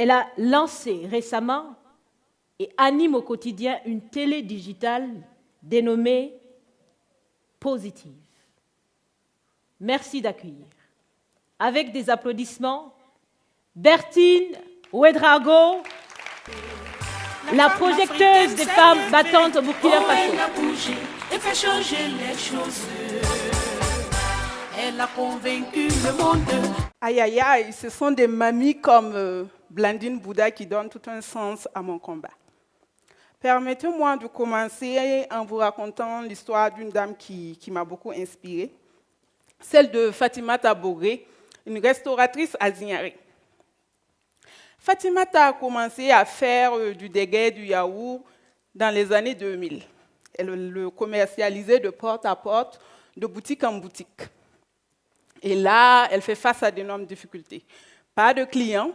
Elle a lancé récemment et anime au quotidien une télé digitale dénommée Positive. Merci d'accueillir. Avec des applaudissements, Bertine Ouedraogo, la projecteuse des femmes battantes au Burkina Faso. Elle a bougé et fait changer les choses. Elle a convaincu le monde. Aïe, aïe, aïe, ce sont des mamies comme Blandine Bouddha qui donnent tout un sens à mon combat. Permettez-moi de commencer en vous racontant l'histoire d'une dame qui m'a beaucoup inspirée, celle de Fatimata Boré, une restauratrice à Zignaré. Fatimata a commencé à faire du déguet, du yaourt dans les années 2000. Elle le commercialisait de porte à porte, de boutique en boutique. Et là, elle fait face à d'énormes difficultés. Pas de clients,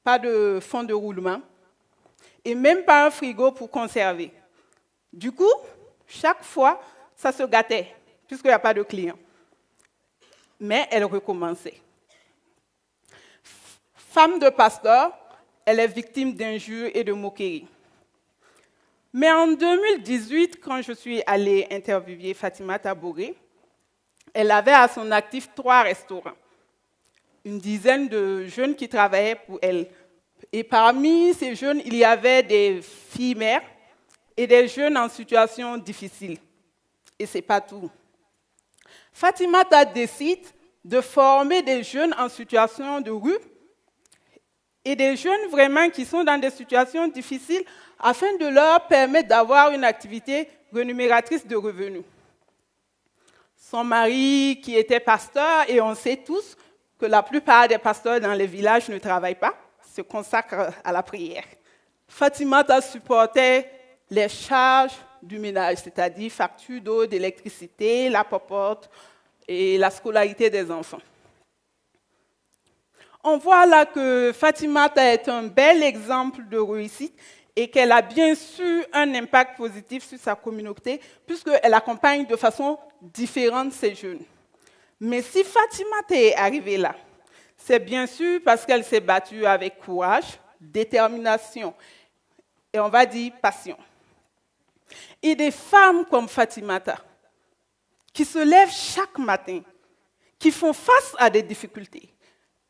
pas de fonds de roulement, et même pas un frigo pour conserver. Du coup, chaque fois, ça se gâtait, puisqu'il n'y a pas de clients. Mais elle recommençait. Femme de pasteur, elle est victime d'injures et de moqueries. Mais en 2018, quand je suis allée interviewer Fatimata Boré, elle avait à son actif 3 restaurants, une dizaine de jeunes qui travaillaient pour elle. Et parmi ces jeunes, il y avait des filles mères et des jeunes en situation difficile. Et ce n'est pas tout. Fatimata décide de former des jeunes en situation de rue et des jeunes vraiment qui sont dans des situations difficiles afin de leur permettre d'avoir une activité rémunératrice de revenus. Son mari, qui était pasteur, et on sait tous que la plupart des pasteurs dans les villages ne travaillent pas, se consacrent à la prière. Fatimata supportait les charges du ménage, c'est-à-dire factures d'eau, d'électricité, la popote et la scolarité des enfants. On voit là que Fatimata est un bel exemple de réussite et qu'elle a bien su un impact positif sur sa communauté puisqu'elle accompagne de façon différente ces jeunes. Mais si Fatimata est arrivée là, c'est bien sûr parce qu'elle s'est battue avec courage, détermination et on va dire passion. Et des femmes comme Fatimata, qui se lèvent chaque matin, qui font face à des difficultés,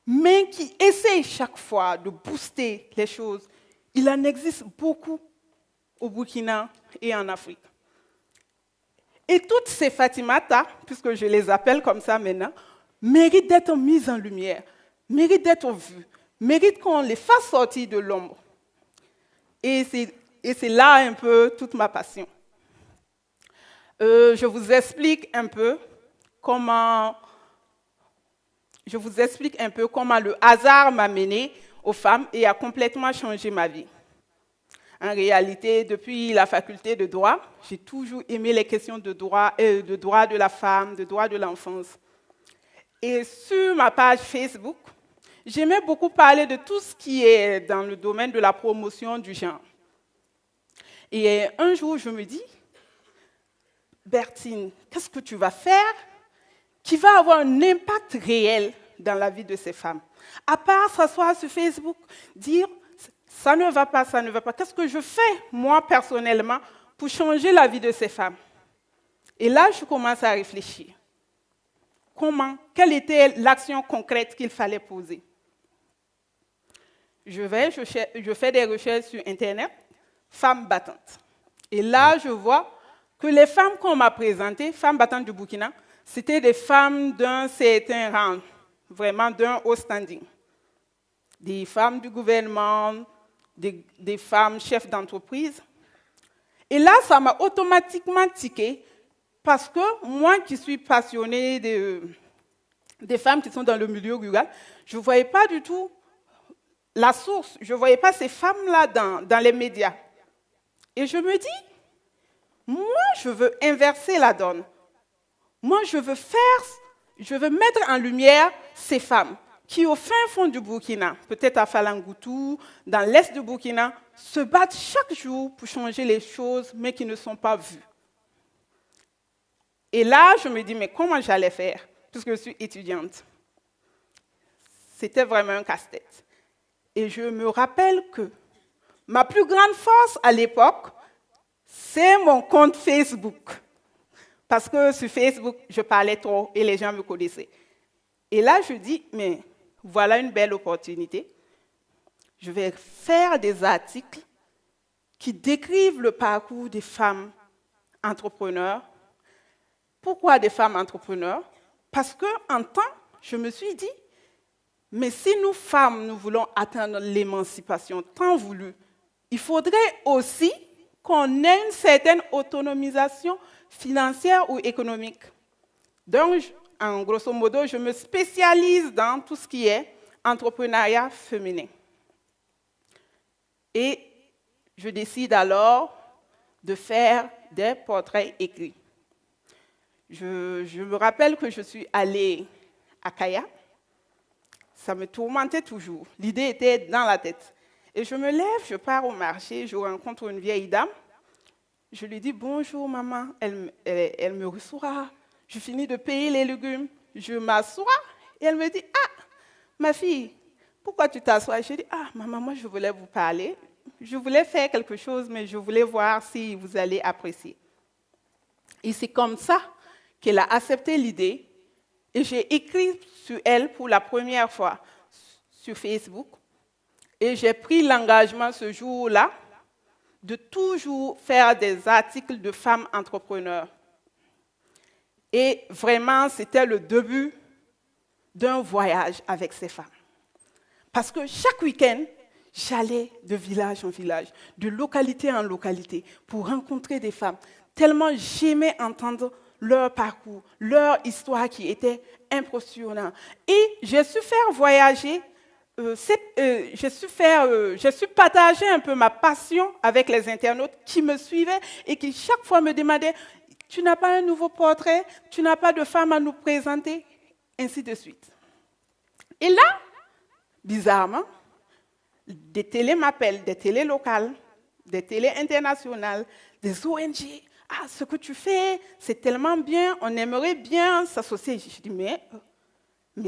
mais qui essayent chaque fois de booster les choses, il en existe beaucoup au Burkina et en Afrique. Et toutes ces Fatimata, puisque je les appelle comme ça maintenant, méritent d'être mises en lumière, méritent d'être vues, méritent qu'on les fasse sortir de l'ombre. Et c'est là un peu toute ma passion. Je vous explique un peu comment le hasard m'a menée aux femmes et a complètement changé ma vie. En réalité, depuis la faculté de droit, j'ai toujours aimé les questions de droit de la femme, de droit de l'enfance. Et sur ma page Facebook, j'aimais beaucoup parler de tout ce qui est dans le domaine de la promotion du genre. Et un jour, je me dis, Bertine, qu'est-ce que tu vas faire qui va avoir un impact réel dans la vie de ces femmes? À part s'asseoir sur Facebook, dire ça ne va pas, ça ne va pas. Qu'est-ce que je fais, moi, personnellement, pour changer la vie de ces femmes? Et là, je commence à réfléchir. Comment? Quelle était l'action concrète qu'il fallait poser? Je fais des recherches sur Internet, femmes battantes. Et là, je vois que les femmes qu'on m'a présentées, femmes battantes du Burkina, c'était des femmes d'un certain rang, vraiment d'un haut standing. Des femmes du gouvernement, des femmes chefs d'entreprise. Et là, ça m'a automatiquement tiqué, parce que moi qui suis passionnée des femmes qui sont dans le milieu rural, je ne voyais pas du tout la source, je ne voyais pas ces femmes-là dans les médias. Et je me dis, moi, je veux inverser la donne. Moi, je veux mettre en lumière ces femmes qui, au fin fond du Burkina, peut-être à Falangoutou, dans l'est du Burkina, se battent chaque jour pour changer les choses, mais qui ne sont pas vues. Et là, je me dis, mais comment j'allais faire, puisque je suis étudiante? C'était vraiment un casse-tête. Et je me rappelle que ma plus grande force à l'époque, c'est mon compte Facebook. Parce que sur Facebook, je parlais trop et les gens me connaissaient. Et là, je dis, mais voilà une belle opportunité. Je vais faire des articles qui décrivent le parcours des femmes entrepreneurs. Pourquoi des femmes entrepreneurs? Parce qu'en temps, je me suis dit, mais si nous, femmes, nous voulons atteindre l'émancipation tant voulue, il faudrait aussi qu'on ait une certaine autonomisation financière ou économique. Donc, en grosso modo, je me spécialise dans tout ce qui est entrepreneuriat féminin. Et je décide alors de faire des portraits écrits. Je me rappelle que je suis allée à Kaya. Ça me tourmentait toujours. L'idée était dans la tête. Et je me lève, je pars au marché, je rencontre une vieille dame. Je lui dis « Bonjour maman ». Elle me reçoit. Je finis de payer les légumes. Je m'assois et elle me dit « Ah, ma fille, pourquoi tu t'assois ?» Je dis « Ah, maman, moi je voulais vous parler. Je voulais faire quelque chose, mais je voulais voir si vous allez apprécier. » Et c'est comme ça qu'elle a accepté l'idée. Et j'ai écrit sur elle pour la première fois sur Facebook. Et j'ai pris l'engagement ce jour-là de toujours faire des articles de femmes entrepreneurs. Et vraiment, c'était le début d'un voyage avec ces femmes. Parce que chaque week-end, j'allais de village en village, de localité en localité, pour rencontrer des femmes. Tellement j'aimais entendre leur parcours, leur histoire qui était impressionnante. Et j'ai su faire voyager, j'ai su partager un peu ma passion avec les internautes qui me suivaient et qui chaque fois me demandaient « Tu n'as pas un nouveau portrait? Tu n'as pas de femme à nous présenter ?» Ainsi de suite. Et là, bizarrement, des télés m'appellent, des télés locales, des télés internationales, des ONG. « Ah, ce que tu fais, c'est tellement bien, on aimerait bien s'associer. » Je dis, mais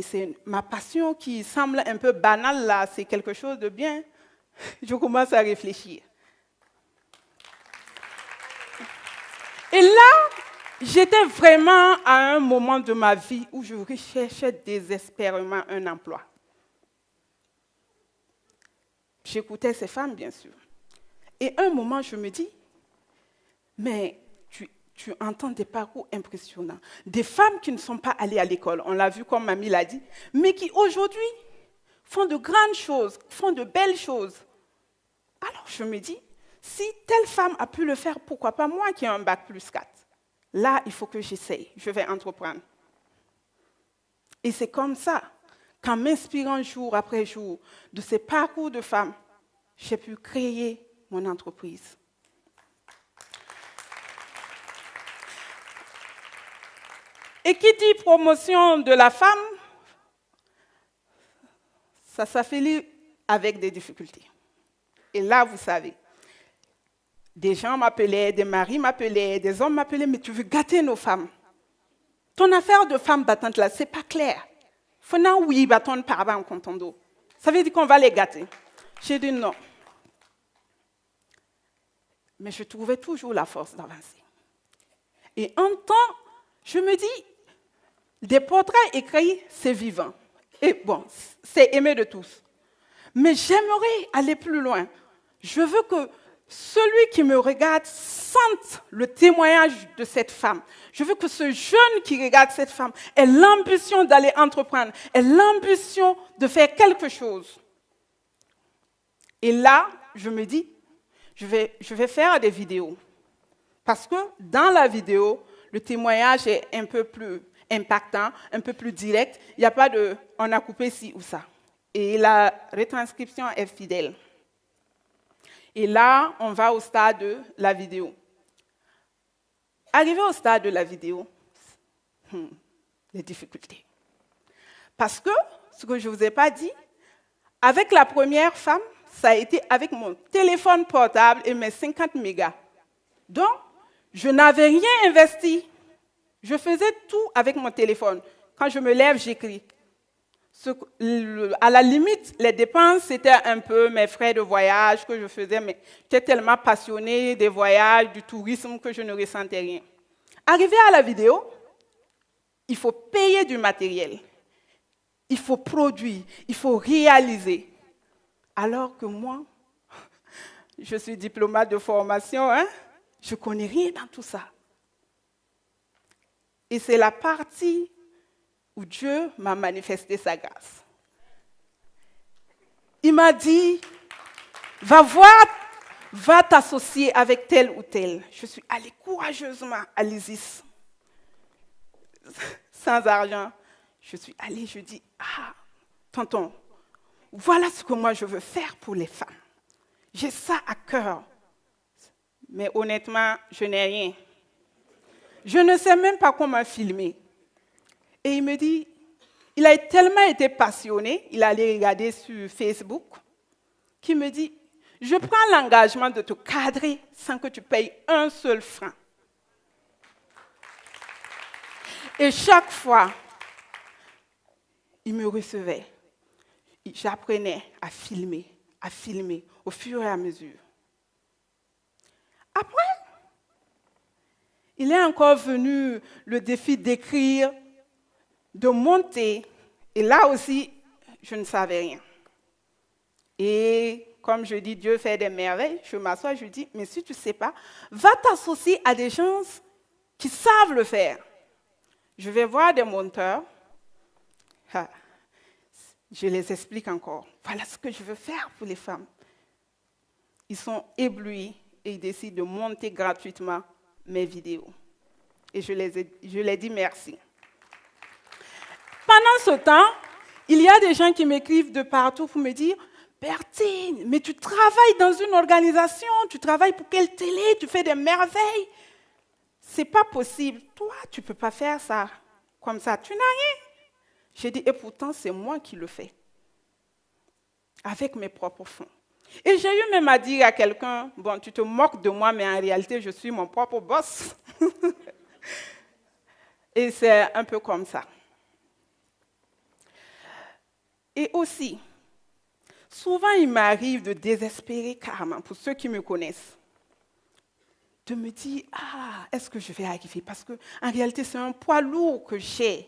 c'est ma passion qui semble un peu banale là, c'est quelque chose de bien. Je commence à réfléchir. Et là, j'étais vraiment à un moment de ma vie où je recherchais désespérément un emploi. J'écoutais ces femmes, bien sûr. Et à un moment, je me dis, mais tu entends des parcours impressionnants. Des femmes qui ne sont pas allées à l'école, on l'a vu comme Mamie l'a dit, mais qui aujourd'hui font de grandes choses, font de belles choses. Alors je me dis, si telle femme a pu le faire, pourquoi pas moi qui ai un bac plus 4? Là, il faut que j'essaye, je vais entreprendre. Et c'est comme ça qu'en m'inspirant jour après jour de ces parcours de femmes, j'ai pu créer mon entreprise. Et qui dit promotion de la femme, ça s'affilie avec des difficultés. Et là, vous savez, des gens m'appelaient, des maris m'appelaient, des hommes m'appelaient, mais tu veux gâter nos femmes. Ton affaire de femme battante là, c'est pas clair. Faut non, oui, bâton par en comptant d'eau. Ça veut dire qu'on va les gâter. J'ai dit non. Mais je trouvais toujours la force d'avancer. Et en temps, je me dis, des portraits écrits, c'est vivant. Et bon, c'est aimé de tous. Mais j'aimerais aller plus loin. Je veux que celui qui me regarde sente le témoignage de cette femme. Je veux que ce jeune qui regarde cette femme ait l'ambition d'aller entreprendre, ait l'ambition de faire quelque chose. Et là, je me dis, je vais faire des vidéos. Parce que dans la vidéo, le témoignage est un peu plus impactant, un peu plus direct. Il n'y a pas de « on a coupé ci ou ça ». Et la retranscription est fidèle. Et là, on va au stade de la vidéo. Arrivé au stade de la vidéo, les difficultés. Parce que, ce que je ne vous ai pas dit, avec la première femme, ça a été avec mon téléphone portable et mes 50 mégas. Donc, je n'avais rien investi. Je faisais tout avec mon téléphone. Quand je me lève, j'écris. À la limite, les dépenses, c'était un peu mes frais de voyage que je faisais, mais j'étais tellement passionnée des voyages, du tourisme, que je ne ressentais rien. Arrivé à la vidéo, il faut payer du matériel, il faut produire, il faut réaliser. Alors que moi, je suis diplomate de formation, hein, je ne connais rien dans tout ça. Et c'est la partie où Dieu m'a manifesté sa grâce. Il m'a dit, va t'associer avec tel ou tel. Je suis allée courageusement à l'ISIS, sans argent. Je suis allée, je dis, tonton, voilà ce que moi je veux faire pour les femmes. J'ai ça à cœur. Mais honnêtement, je n'ai rien. Je ne sais même pas comment filmer. Et il me dit, il a tellement été passionné, il allait regarder sur Facebook, qu'il me dit, je prends l'engagement de te cadrer sans que tu payes un seul franc. Et chaque fois, il me recevait. J'apprenais à filmer, au fur et à mesure. Après, il est encore venu le défi d'écrire, de monter. Et là aussi, je ne savais rien. Et comme je dis, Dieu fait des merveilles. Je m'assois, je dis, mais si tu ne sais pas, va t'associer à des gens qui savent le faire. Je vais voir des monteurs. Je les explique encore. Voilà ce que je veux faire pour les femmes. Ils sont éblouis et ils décident de monter gratuitement mes vidéos. Et je les dis merci. Pendant ce temps, il y a des gens qui m'écrivent de partout pour me dire « Bertine, mais tu travailles dans une organisation, tu travailles pour quelle télé, tu fais des merveilles. C'est pas possible. Toi, tu ne peux pas faire ça comme ça. Tu n'as rien. » J'ai dit « Et pourtant, c'est moi qui le fais. Avec mes propres fonds. » Et j'ai eu même à dire à quelqu'un « Bon, tu te moques de moi, mais en réalité, je suis mon propre boss. » Et c'est un peu comme ça. Et aussi, souvent, il m'arrive de désespérer carrément, pour ceux qui me connaissent, de me dire, est-ce que je vais arriver? Parce qu'en réalité, c'est un poids lourd que j'ai.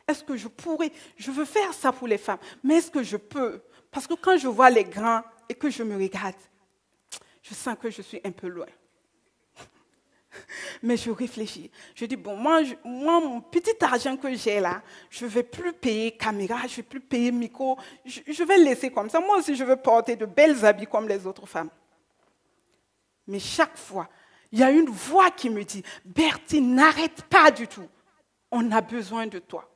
Est-ce que je pourrais? Je veux faire ça pour les femmes, mais est-ce que je peux? Parce que quand je vois les grands et que je me regarde, je sens que je suis un peu loin. Mais je réfléchis. Je dis, bon, moi, mon petit argent que j'ai là, je ne vais plus payer caméra, je ne vais plus payer micro, je vais le laisser comme ça. Moi aussi, je veux porter de belles habits comme les autres femmes. Mais chaque fois, il y a une voix qui me dit, Bertine, n'arrête pas du tout. On a besoin de toi.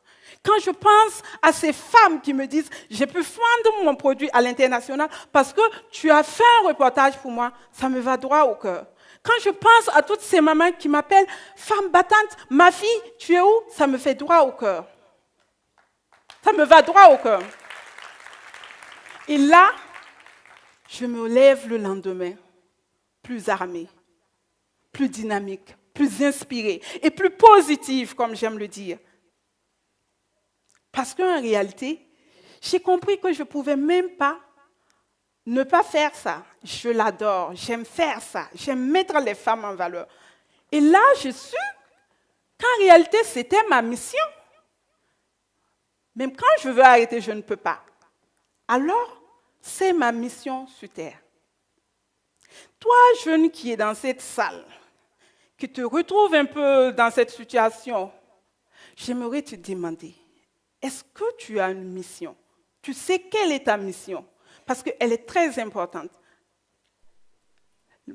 Quand je pense à ces femmes qui me disent, j'ai pu vendre mon produit à l'international parce que tu as fait un reportage pour moi, ça me va droit au cœur. Quand je pense à toutes ces mamans qui m'appellent femme battante, ma fille, tu es où? Ça me fait droit au cœur. Ça me va droit au cœur. Et là, je me lève le lendemain, plus armée, plus dynamique, plus inspirée et plus positive, comme j'aime le dire. Parce qu'en réalité, j'ai compris que je ne pouvais même pas ne pas faire ça. Je l'adore, j'aime faire ça, j'aime mettre les femmes en valeur. Et là, je suis qu'en réalité, c'était ma mission. Même quand je veux arrêter, je ne peux pas. Alors, c'est ma mission sur Terre. Toi, jeune qui es dans cette salle, qui te retrouve un peu dans cette situation, j'aimerais te demander, est-ce que tu as une mission? Tu sais quelle est ta mission? Parce qu'elle est très importante.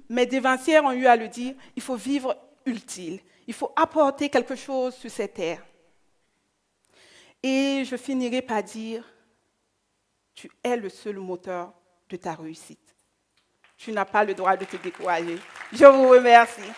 Mes dévancières ont eu à le dire, il faut vivre utile, il faut apporter quelque chose sur cette terre. Et je finirai par dire, tu es le seul moteur de ta réussite. Tu n'as pas le droit de te décourager. Je vous remercie.